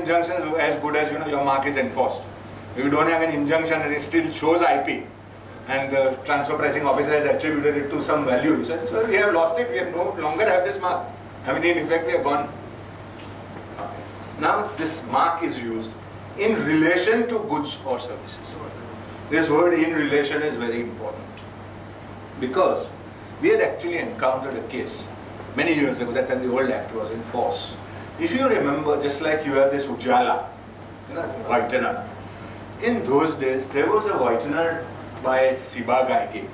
injunctions as good as your mark is enforced. If you don't have an injunction and it still shows IP, and the transfer pricing officer has attributed it to some value, you said, so we have lost it, we no longer have this mark. I mean, in effect, we are gone. Okay. Now, this mark is used in relation to goods or services. This word in relation is very important because we had actually encountered a case many years ago, that time the old act was in force. If you remember, just like you have this Ujala, whitener. In those days, there was a whitener by Siba Gaiki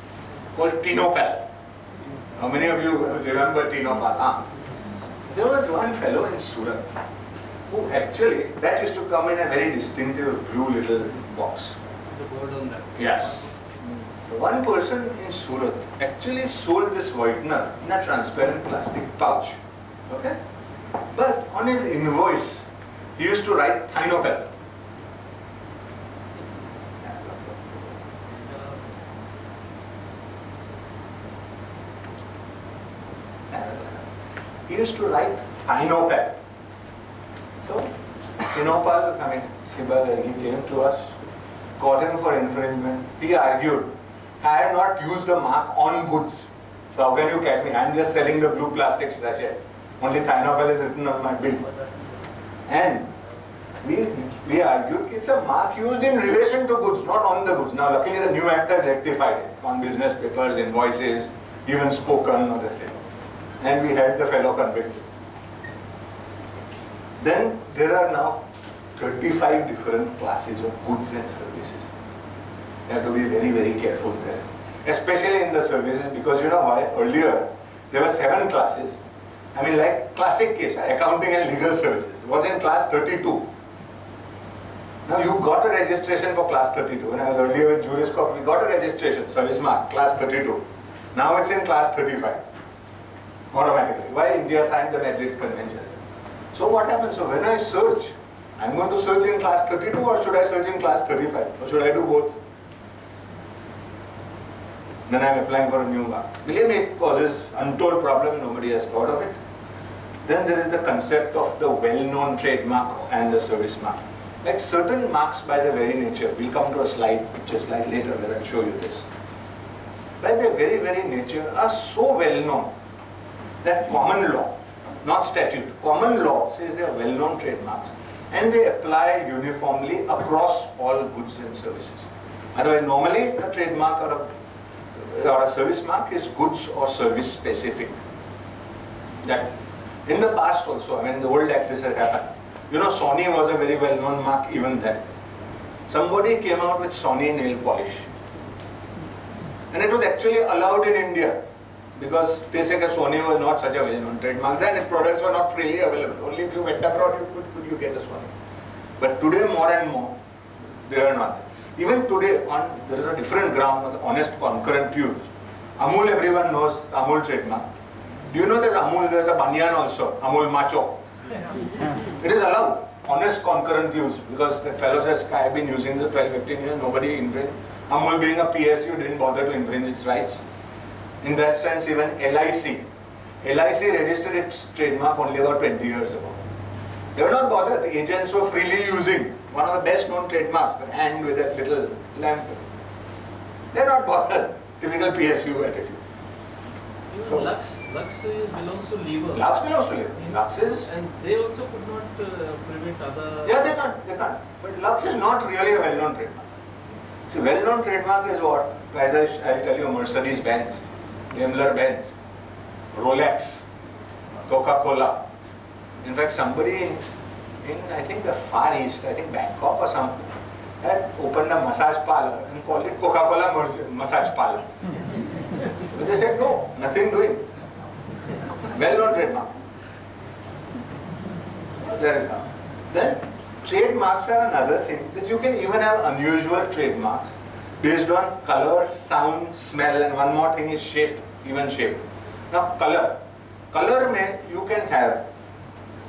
called Tinopal. How many of you remember Tinopal? There was one fellow in Surat who actually, that used to come in a very distinctive blue little box. The board on that. Yes. So one person in Surat actually sold this whitener in a transparent plastic pouch. Okay? But on his invoice, he used to write Thinopal. He used to write Thinopal. So, Tinopal, Siba, he came to us, caught him for infringement. He argued, I have not used the mark on goods. So how can you catch me? I am just selling the blue plastic sachet. Only Thinopal is written on my bill. And we argued it's a mark used in relation to goods, not on the goods. Now luckily the new act has rectified it on business papers, invoices, even spoken or the same. And we had the fellow convicted. Then there are now 35 different classes of goods and services. You have to be very, very careful there. Especially in the services, because you know why? Earlier, there were 7 classes. I mean, like classic case, accounting and legal services. It was in class 32. Now you got a registration for class 32. When I was earlier with Juriscorp, we got a registration, service mark, class 32. Now it's in class 35. Automatically. Why? India signed the Madrid Convention. So what happens? So when I search, I'm going to search in class 32 or should I search in class 35? Or should I do both? Then I'm applying for a new mark. Believe me, it causes untold problem, nobody has thought of it. Then there is the concept of the well-known trademark and the service mark. Like certain marks by their very nature, we'll come to a picture slide later where I'll show you this. By their very, very nature are so well-known that common law, not statute, common law says they are well-known trademarks and they apply uniformly across all goods and services. Otherwise, normally a trademark or a service mark is goods or service specific. That in the past also, I mean in the old act this had happened. You know, Sony was a very well-known mark even then. Somebody came out with Sony nail polish. And it was actually allowed in India because they said that Sony was not such a well-known trademark and its products were not freely available. Only if you went abroad could you get a Sony. But today more and more, they are not. Even today, there is a different ground of honest concurrent use. Amul, everyone knows Amul trademark. Do you know there's Amul, there's a banyan also, Amul Macho. It is allowed, honest concurrent use, because the fellow says, I have been using this 12-15 years, nobody infringed. Amul being a PSU didn't bother to infringe its rights. In that sense, even LIC registered its trademark only about 20 years ago. They were not bothered, the agents were freely using one of the best known trademarks, the hand with that little lamp. They're not bothered, typical PSU attitude. So, Lux belongs to lever. Lux belongs to lever. Lux is... And they also could not prevent other... Yeah, they can't. But Lux is not really a well-known trademark. See, well-known trademark is what? As I'll tell you, Mercedes-Benz, Daimler-Benz, Rolex, Coca-Cola. In fact, somebody in I think the Far East, I think Bangkok or something, had opened a massage parlor and called it Coca-Cola massage parlor. But they said no, nothing doing. Well-known trademark. That is how. Then trademarks are another thing that you can even have unusual trademarks based on color, sound, smell, and one more thing is shape, even shape. Now color. Color may you can have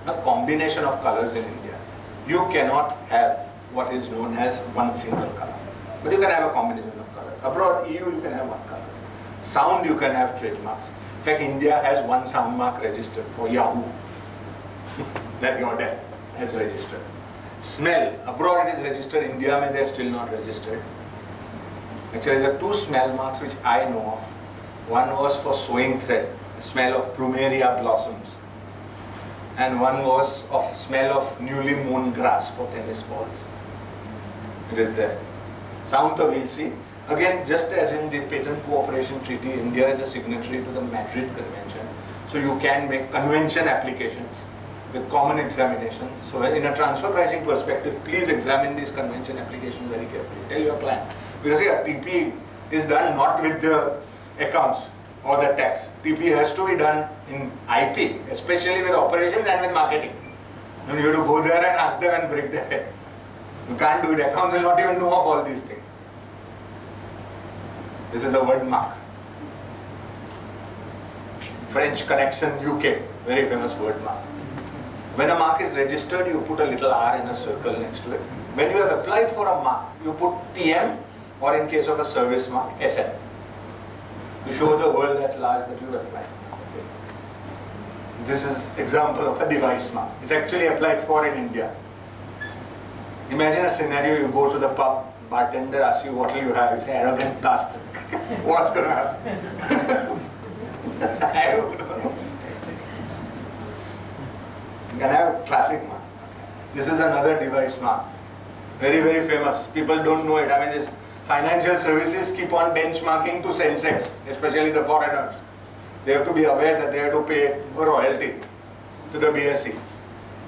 a combination of colors in India. You cannot have what is known as one single color. But you can have a combination of colors. Abroad, EU, you can have one color. Sound, you can have trademarks. In fact, India has one sound mark registered for Yahoo. That Yoda, that's registered. Smell, abroad it is registered, India they have still not registered. Actually there are two smell marks which I know of. One was for sewing thread, the smell of plumeria blossoms. And one was of smell of newly mown grass for tennis balls. It is there. Sound of we'll see. Again, just as in the Patent Cooperation Treaty, India is a signatory to the Madrid Convention. So you can make convention applications with common examinations. So in a transfer pricing perspective, please examine these convention applications very carefully. Tell your client. Because here, TP is done not with the accounts or the tax. TP has to be done in IP, especially with operations and with marketing. And you have to go there and ask them and break their head. You can't do it. Accounts will not even know of all these things. This is the word mark. French Connection UK, very famous word mark. When a mark is registered, you put a little R in a circle next to it. When you have applied for a mark, you put TM, or in case of a service mark, SN. To show the world at large that you have applied. Okay. This is example of a device mark. It's actually applied for in India. Imagine a scenario, you go to the pub, bartender asks you what will you have, you say arrogant bastard. What's going to happen? I don't know. You can have a classic mark. This is another device mark. Very, very famous. People don't know it. I mean, this financial services keep on benchmarking to Sensex, especially the foreigners. They have to be aware that they have to pay a royalty to the BSE. In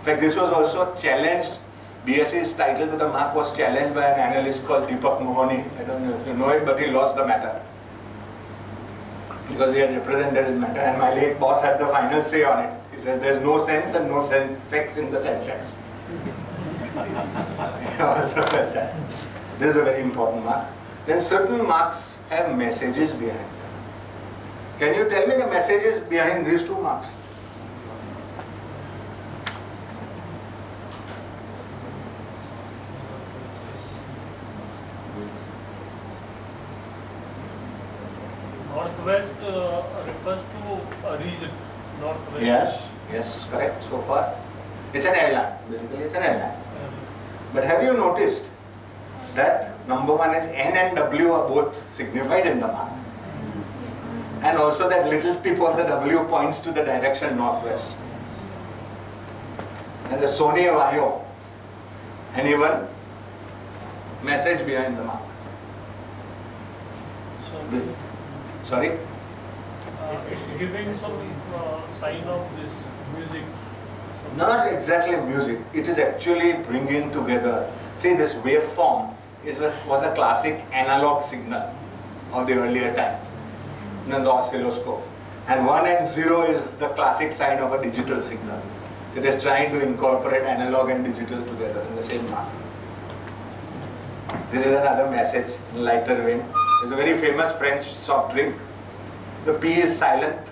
fact, this was also challenged. BSE's title to the mark was challenged by an analyst called Deepak Mohani. I don't know if you know it, but he lost the matter. Because we had represented his matter, and my late boss had the final say on it. He said there's no sense and no sex in the Sensex. He also said that. So this is a very important mark. Then certain marks have messages behind them. Can you tell me the messages behind these two marks? Northwest refers to a region. Northwest. Yes, correct so far. It's an airline, basically it's an airline. But have you noticed that number one is N and W are both signified in the mark? And also that little tip of the W points to the direction northwest. And the Sony Vayo, and even message behind the mark. Sorry? It's giving some sign of this music. Not exactly music, it is actually bringing together. See, this waveform was a classic analog signal of the earlier times, the oscilloscope. And 1 and 0 is the classic sign of a digital signal. So it is trying to incorporate analog and digital together in the same mark. This is another message in lighter vein. There's a very famous French soft drink. The P is silent.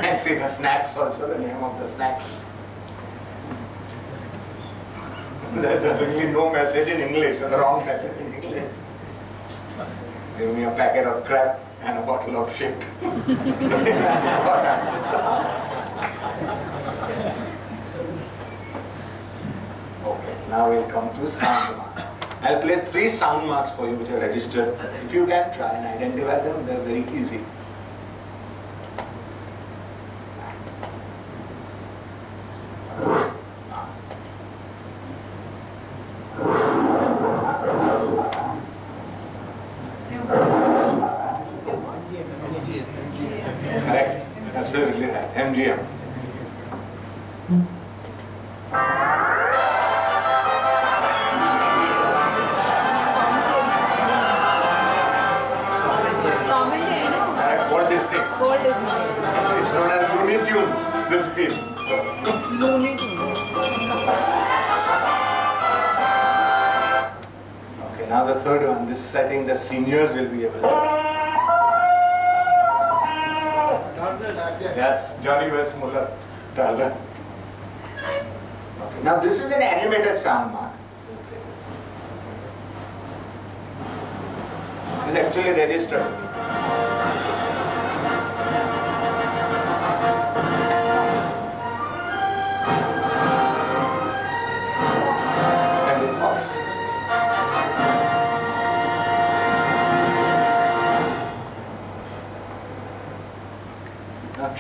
And see the snacks also, the name of the snacks. There's really no message in English, or the wrong message in English. Give me a packet of crap and a bottle of shit. Imagine what happens. Okay, now we'll come to sound marks. I'll play 3 sound marks for you which are registered. If you can try and identify them, they're very easy. Correct, absolutely right. MGM. What is this thing? It's known as Looney Tunes, this piece. Looney Tunes. Okay, now the third one. This I think the seniors will be able to. Yes, Johnny Westmuller, Tarzan. Okay, now this is an animated sound mark. This is actually registered.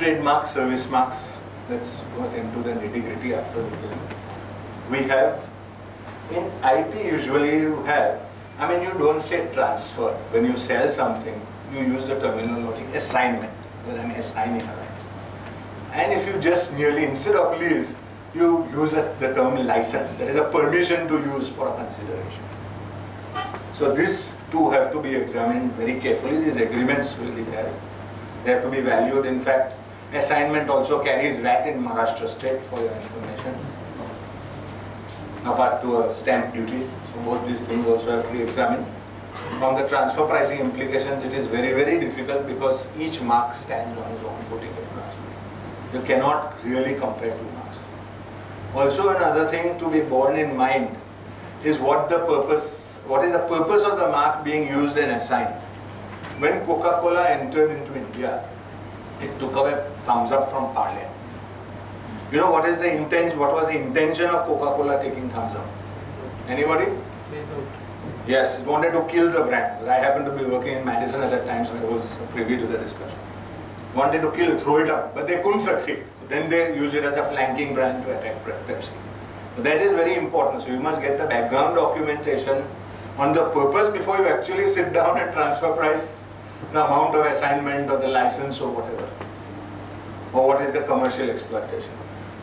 trademark, service marks. Let's go into the nitty-gritty after the film. We have, in IP usually you have, I mean you don't say transfer. When you sell something, you use the terminology assignment. You're an assigning a right. And if you just merely, instead of lease, you use the term license. That is a permission to use for a consideration. So these two have to be examined very carefully. These agreements will be there. They have to be valued. In fact, assignment also carries VAT in Maharashtra state, for your information, apart to a stamp duty. So both these things also have to be examined. From the transfer pricing implications, it is very, very difficult because each mark stands on its own footing, if you ask me. You cannot really compare two marks. Also, another thing to be borne in mind is what is the purpose of the mark being used and assigned. When Coca-Cola entered into India, it took away thumbs up from Parle. You know what was the intention of Coca-Cola taking thumbs up? Anybody? Phase out. Yes, it wanted to kill the brand. I happened to be working in Madison at that time, so I was privy to the discussion. Wanted to kill it, throw it out, but they couldn't succeed. Then they used it as a flanking brand to attack Pepsi. So that is very important. So you must get the background documentation on the purpose before you actually sit down and transfer price, the amount of assignment or the license or whatever. Or what is the commercial exploitation.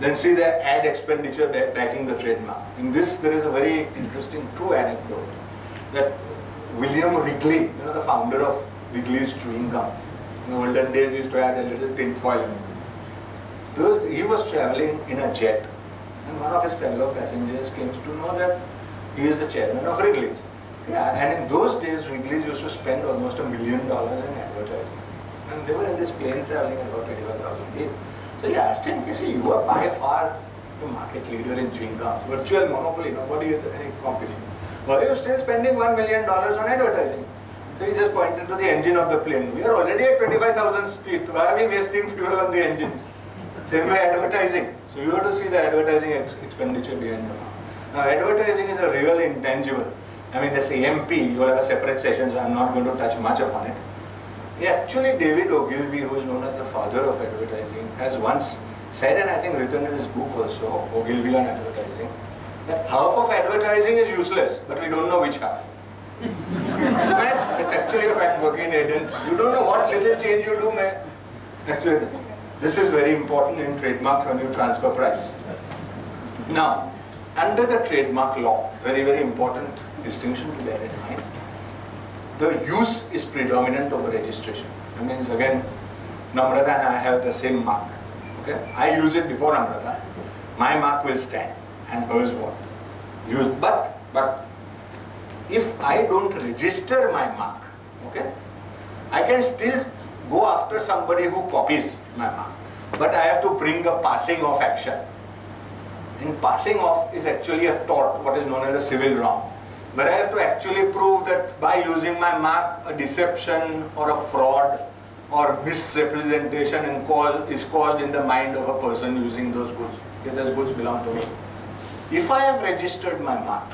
Then see the ad expenditure backing the trademark. In this, there is a very interesting true anecdote that William Wrigley, the founder of Wrigley's chewing gum, in the olden days we used to have a little tin foil in it. He was traveling in a jet, and one of his fellow passengers came to know that he is the chairman of Wrigley's. Yeah, and in those days, Wrigley's used to spend almost $1 million in advertising. And they were in this plane traveling about 21,000 feet. So he asked him, you are by far the market leader in chewing gums, virtual monopoly, nobody has any competition. Why are you still spending $1 million on advertising? So he just pointed to the engine of the plane. We are already at 25,000 feet. Why are we wasting fuel on the engines? Same way advertising. So you have to see the advertising expenditure behind the mark. Now advertising is a real intangible. I mean this AMP, you will have a separate session, so I am not going to touch much upon it. Actually, David Ogilvy, who is known as the father of advertising, has once said, and I think written in his book also, Ogilvy on Advertising, that half of advertising is useless, but we don't know which half. It's a fact. It's actually a fact working in agency. You don't know what little change you do, man. Actually, this is very important in trademarks when you transfer price. Now, under the trademark law, very, very important distinction to bear in mind, the use is predominant over registration. That means again, Namrata and I have the same mark. Okay, I use it before Namrata. My mark will stand, and hers won't. But if I don't register my mark, okay, I can still go after somebody who copies my mark. But I have to bring a passing off action. And passing off is actually a tort, what is known as a civil wrong. But I have to actually prove that by using my mark, a deception or a fraud or misrepresentation is caused in the mind of a person using those goods. Okay, those goods belong to me. If I have registered my mark,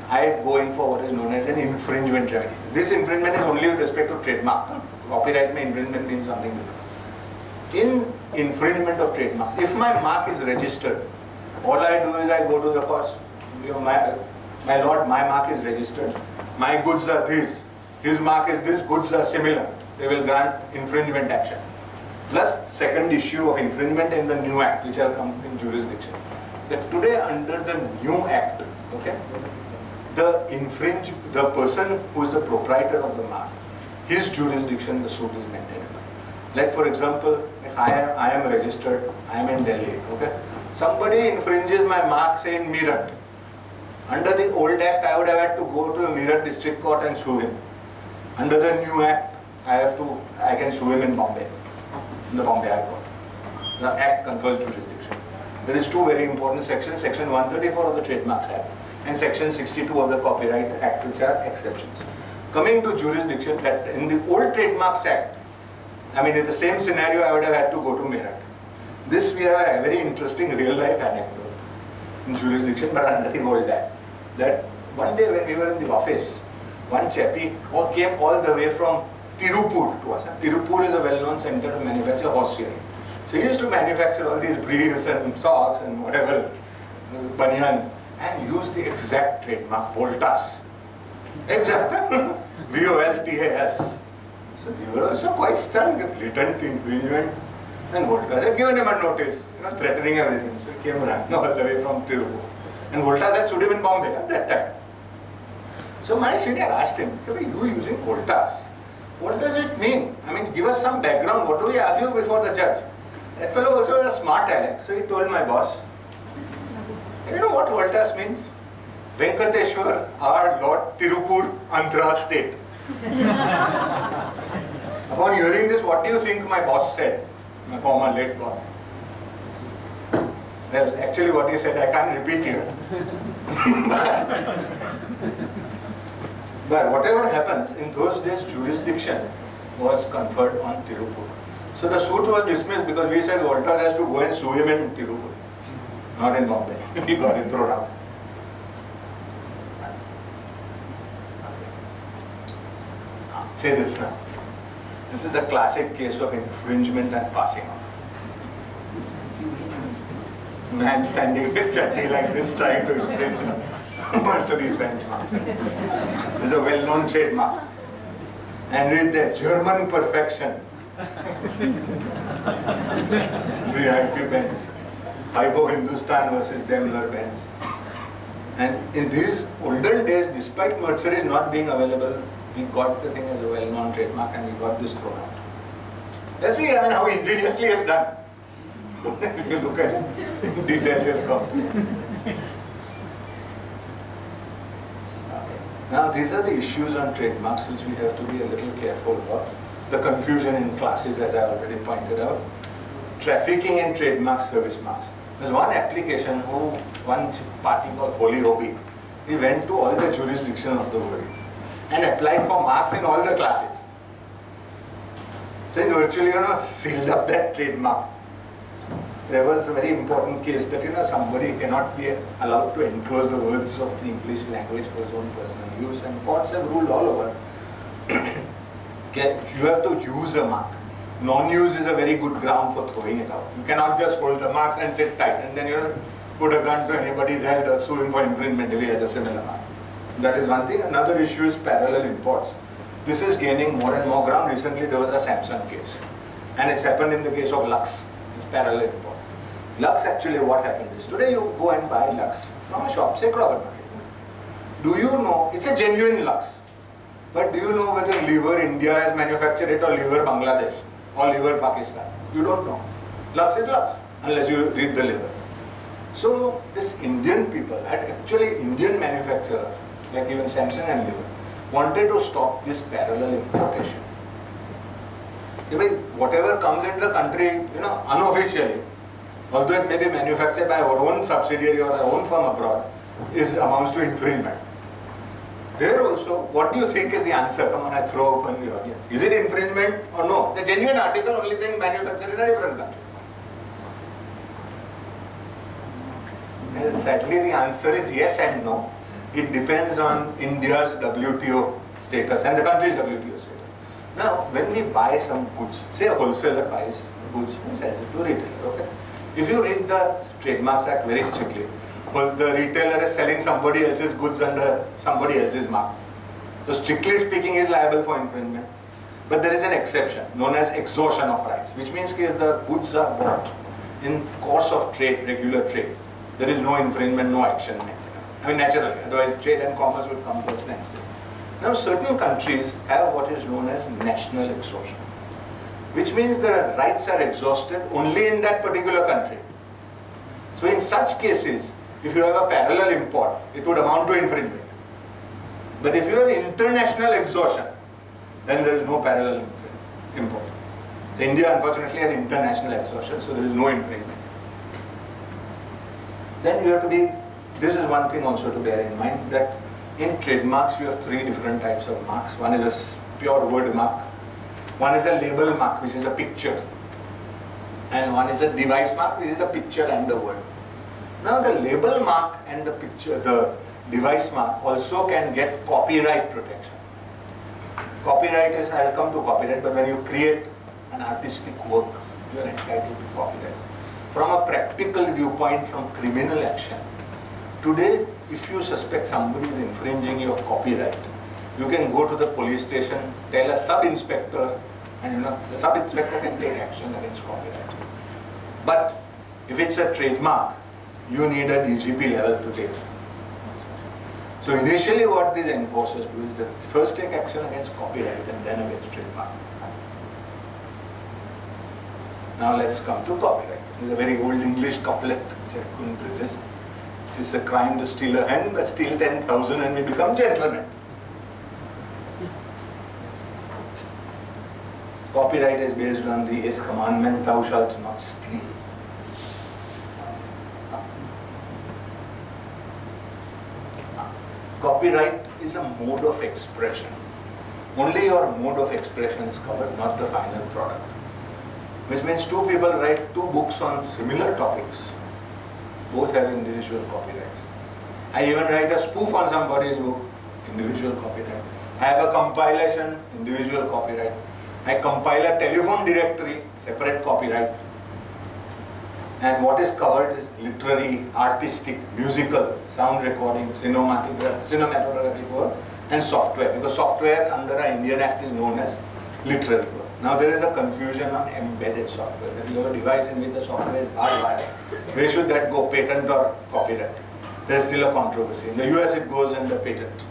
I go in for what is known as an infringement remedy. This infringement is only with respect to trademark. Copyright infringement means something different. In infringement of trademark, if my mark is registered, all I do is I go to the courts. My lord, my mark is registered. My goods are these. His mark is this. Goods are similar. They will grant infringement action. Plus, second issue of infringement in the new act, which will come in jurisdiction. That today, under the new act, okay, the person who is the proprietor of the mark, his jurisdiction, the suit is maintained. Like for example, if I am registered, I am in Delhi, okay. Somebody infringes my mark, say in Meerut. Under the old act, I would have had to go to the Meerut district court and sue him. Under the new act, I can sue him in Bombay, in the Bombay High Court. The act confers jurisdiction. There is two very important sections, section 134 of the Trademarks Act and section 62 of the Copyright Act, which are exceptions. Coming to jurisdiction, that in the old Trademarks Act, I mean in the same scenario, I would have had to go to Meerut. This we have a very interesting real life anecdote in jurisdiction, but nothing old that one day when we were in the office, one chappie came all the way from Tirupur to us. Tirupur is a well-known center to manufacture horse hearing. So he used to manufacture all these briefs and socks and whatever, banyans, and use the exact trademark, Voltas. Exact, Voltas. So they were also quite stunned with blatant infringement. And Voltas had given him a notice, threatening everything. So he came running all the way from Tirupur. And Voltas had sued him in Bombay at that time. So my senior asked him, you using Voltas? What does it mean? I mean, give us some background. What do we argue before the judge? That fellow also was a smart aleck. So he told my boss, you know what Voltas means? Venkateshwar, our Lord Tirupur, Andhra state. Upon hearing this, what do you think my boss said? My former late boss. Well, actually what he said, I can't repeat here. But whatever happens, in those days jurisdiction was conferred on Tirupur. So the suit was dismissed because we said Voltas has to go and sue him in Tirupur, not in Bombay. He got it thrown out. Say this now. This is a classic case of infringement and passing off. Man standing his chutney like this trying to infringe the Mercedes benchmark. This is a well-known trademark. And with the German perfection, VIP Benz, Hypo Hindustan versus Daimler Benz. And in these olden days, despite Mercedes not being available, we got the thing as a well-known trademark and we got this thrown out. Let's see how ingeniously it's done. If you look at it in detail, you'll come. Now, these are the issues on trademarks which we have to be a little careful about. The confusion in classes, as I already pointed out. Trafficking in trademark service marks. There's one application one party called Holy Hobby. He went to all the jurisdictions of the world and applied for marks in all the classes. So he virtually, sealed up that trademark. There was a very important case that, somebody cannot be allowed to enclose the words of the English language for his own personal use, and courts have ruled all over. You have to use a mark. Non-use is a very good ground for throwing it out. You cannot just hold the marks and sit tight and then put a gun to anybody's head or sue him for infringement if he has a similar mark. That is one thing. Another issue is parallel imports. This is gaining more and more ground. Recently there was a Samsung case, and it's happened in the case of Lux. It's parallel import. Lux, actually what happened is, today you go and buy Lux from a shop, say Crawford Market. Do you know, it's a genuine Lux, but do you know whether Lever India has manufactured it or Lever Bangladesh or Lever Pakistan? You don't know. Lux is Lux, unless you read the label. So this Indian people had actually Indian manufacturers, like even Samsung and Lever, wanted to stop this parallel importation. Whatever comes into the country, unofficially, although it may be manufactured by our own subsidiary or our own firm abroad, amounts to infringement. There also, what do you think is the answer? Come on, I throw open the audience. Is it infringement or no? It's a genuine article, only thing manufactured in a different country. And sadly, the answer is yes and no. It depends on India's WTO status and the country's WTO status. Now, when we buy some goods, say a wholesaler buys goods and sells it to a retailer, okay? If you read the Trademarks Act very strictly, well, the retailer is selling somebody else's goods under somebody else's mark. So strictly speaking, he is liable for infringement. But there is an exception known as exhaustion of rights, which means if the goods are bought in course of trade, regular trade, there is no infringement, no action. I mean, naturally, otherwise trade and commerce would come first next. Now, certain countries have what is known as national exhaustion, which means the rights are exhausted only in that particular country. So in such cases, if you have a parallel import, it would amount to infringement. But if you have international exhaustion, then there is no parallel import. So India unfortunately has international exhaustion, so there is no infringement. Then you have to be, this is one thing also to bear in mind, that in trademarks you have three different types of marks. One is a pure word mark, one is a label mark, which is a picture, and one is a device mark, which is a picture and a word. Now the label mark and the picture, the device mark also can get copyright protection. Copyright is, I'll come to copyright, but when you create an artistic work you are entitled to copyright. From a practical viewpoint, from criminal action, today, if you suspect somebody is infringing your copyright, you can go to the police station, tell a sub-inspector, and the sub-inspector can take action against copyright. But if it's a trademark, you need a DGP level to take. So initially what these enforcers do is they first take action against copyright and then against trademark. Now let's come to copyright. It's a very old English couplet which I couldn't resist. It is a crime to steal a hen, but steal 10,000 and we become gentlemen. Copyright is based on the 8th commandment, thou shalt not steal. Copyright is a mode of expression. Only your mode of expression is covered, not the final product. Which means two people write two books on similar topics. Both have individual copyrights. I even write a spoof on somebody's book, individual copyright. I have a compilation, individual copyright. I compile a telephone directory, separate copyright. And what is covered is literary, artistic, musical, sound recording, cinematographic work, and software. Because software under our Indian Act is known as literary work. Now there is a confusion on embedded software. That you have a device in which the software is hardwired. Where should that go, patent or copyright? There is still a controversy. In the US it goes under patent.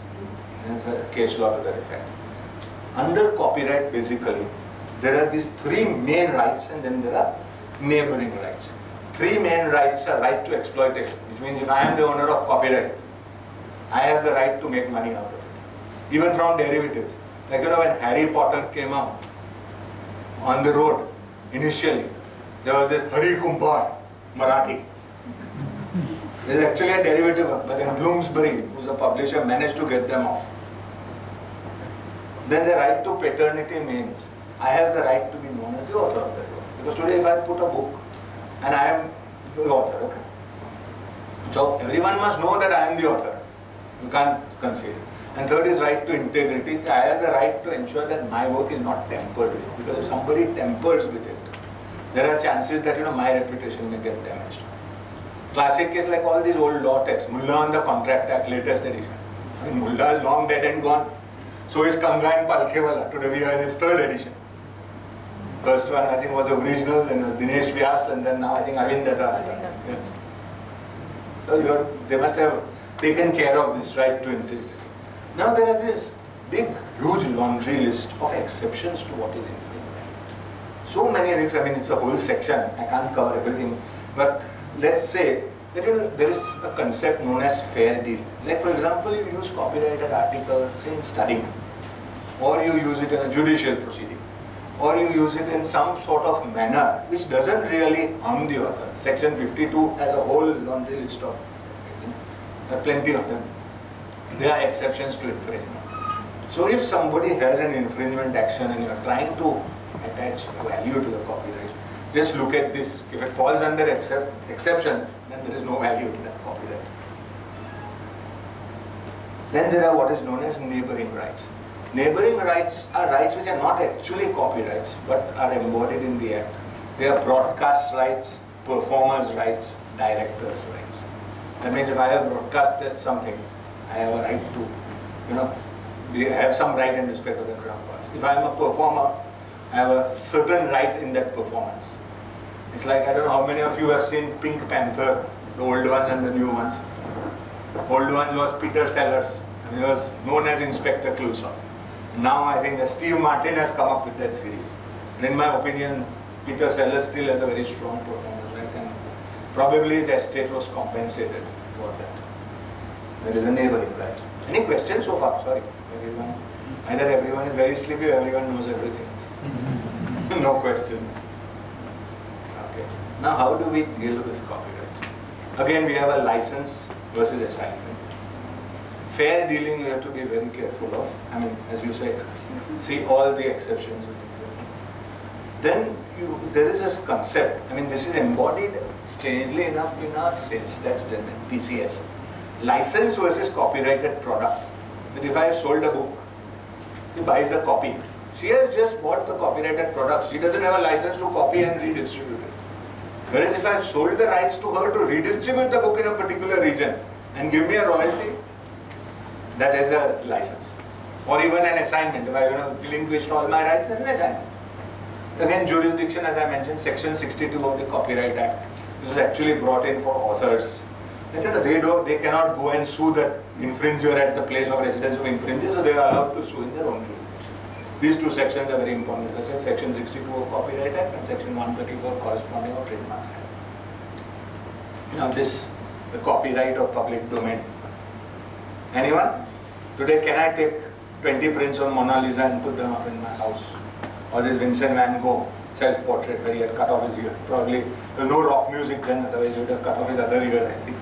And it's a case law to that effect. Under copyright, basically, there are these three main rights and then there are neighboring rights. Three main rights are right to exploitation, which means if I am the owner of copyright, I have the right to make money out of it. Even from derivatives. Like when Harry Potter came out, on the road, initially, there was this Hari Kumbhar, Marathi. It is actually a derivative work, but then Bloomsbury, who's a publisher, managed to get them off. Then the right to paternity means I have the right to be known as the author of that work. Because today if I put a book and I am the author, okay? So everyone must know that I am the author. You can't conceal. And third is right to integrity. I have the right to ensure that my work is not tampered with. Because if somebody tampers with it, there are chances that my reputation may get damaged. Classic case like all these old law texts, Mullah on the Contract Act, latest edition. I mean, Mullah is long dead and gone. So is Kanga and Palkhewala. Today we are in its third edition. First one I think was the original, then was Dinesh Vyas, and then now I think Arvind Datta. Yes. So they must have taken care of this right to integrity. Now there are this big, huge laundry list of exceptions to what is infringement. So many things, I mean it's a whole section, I can't cover everything, but let's say that there is a concept known as fair deal. Like for example, you use copyrighted article, say in studying, or you use it in a judicial proceeding, or you use it in some sort of manner which doesn't really harm the author. Section 52 has a whole laundry list of, there are plenty of them. There are exceptions to infringement. So if somebody has an infringement action and you are trying to attach value to the copyright, just look at this. If it falls under exceptions, then there is no value to that copyright. Then there are what is known as neighboring rights. Neighboring rights are rights which are not actually copyrights but are embodied in the act. They are broadcast rights, performers' rights, directors' rights. That means if I have broadcasted something, I have a right to, have some right in respect of the broadcast. If I am a performer, I have a certain right in that performance. It's like, I don't know how many of you have seen Pink Panther, the old ones and the new ones. Old one was Peter Sellers, and he was known as Inspector Clouseau. Now I think that Steve Martin has come up with that series. And in my opinion, Peter Sellers still has a very strong performance right, and probably his estate was compensated for that. There is a neighboring right. Any questions so far? Sorry, everyone. Either everyone is very sleepy or everyone knows everything. No questions. Okay. Now how do we deal with copyright? Again, we have a license versus assignment. Fair dealing we have to be very careful of. I mean, as you say, see all the exceptions. Then there is a concept. I mean, this is embodied, strangely enough, in our sales tax judgment, TCS. License versus copyrighted product. That if I have sold a book, he buys a copy, She has just bought the copyrighted product. She doesn't have a license to copy and redistribute it. Whereas if I have sold the rights to her to redistribute the book in a particular region and give me a royalty, that is a license. Or even an assignment. If I relinquished all my rights, then an assignment. Again, jurisdiction, as I mentioned, section 62 of the Copyright Act. This was actually brought in for authors. They cannot go and sue the infringer at the place of residence of infringer, so they are allowed to sue in their own jurisdiction. These two sections are very important. As I said, section 62 of Copyright Act and section 134 corresponding of Trademark Act. Now this, the copyright of public domain. Anyone? Today, can I take 20 prints of Mona Lisa and put them up in my house? Or this Vincent van Gogh self-portrait where he had cut off his ear. Probably no rock music then, otherwise he would have cut off his other ear, I think.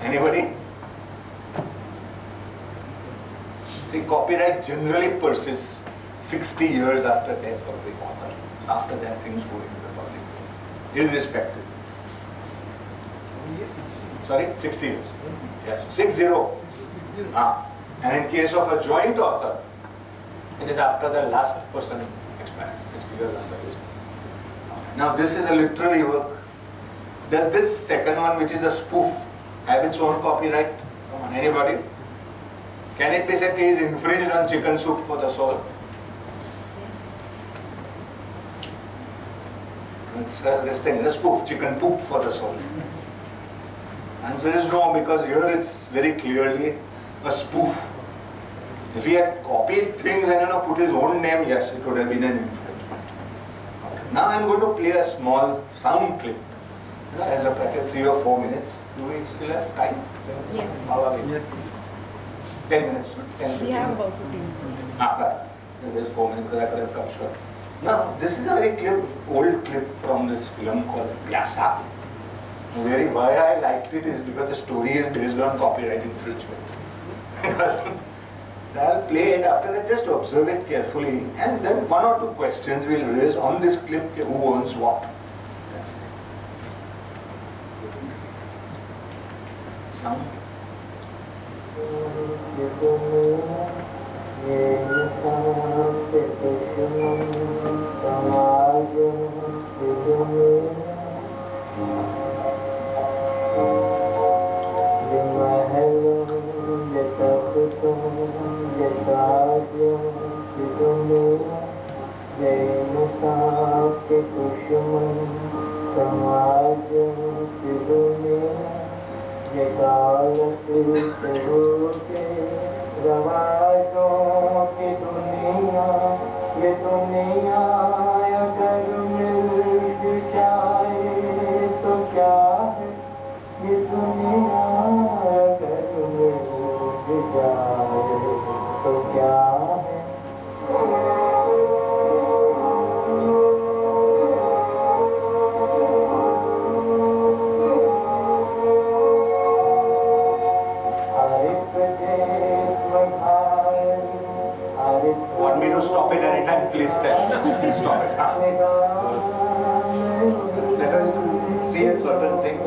Anybody? See, copyright generally persists 60 years after death of the author. After that, things go into the public domain, irrespective. Sorry, 60 years. Yes, 60. And in case of a joint author, it is after the last person expires, 60 years after this. Now this is a literary work. Does this second one, which is a spoof, have its own copyright? Come on, anybody? Can it be said he is infringed on Chicken Soup for the Soul? This thing is a spoof, Chicken Poop for the Soul. Answer is no, because here it's very clearly a spoof. If he had copied things and put his own name, yes, it would have been an infringement. Okay. Now I'm going to play a small sound clip. As a bracket, 3 or 4 minutes. Do we still have time? Yes. How are we? Yes. 10 minutes, 10, 15 We have minutes. about 15 minutes. There's 4 minutes because I could have come short. Now, this is a very old clip from this film called Pyasa. Why I liked it is because the story is based on copyright infringement. So I'll play it. After that, just observe it carefully, and then 1 or 2 questions we'll raise on this clip. Who owns what? That's it. Sound. Want me to stop it anytime? Please tell me. Stop it. Let us see a certain thing.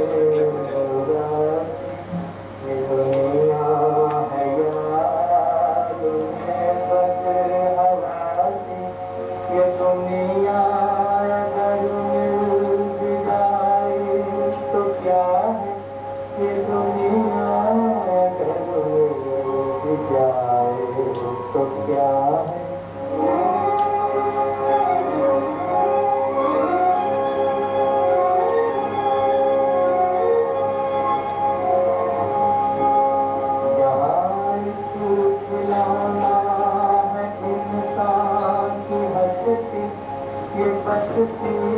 ये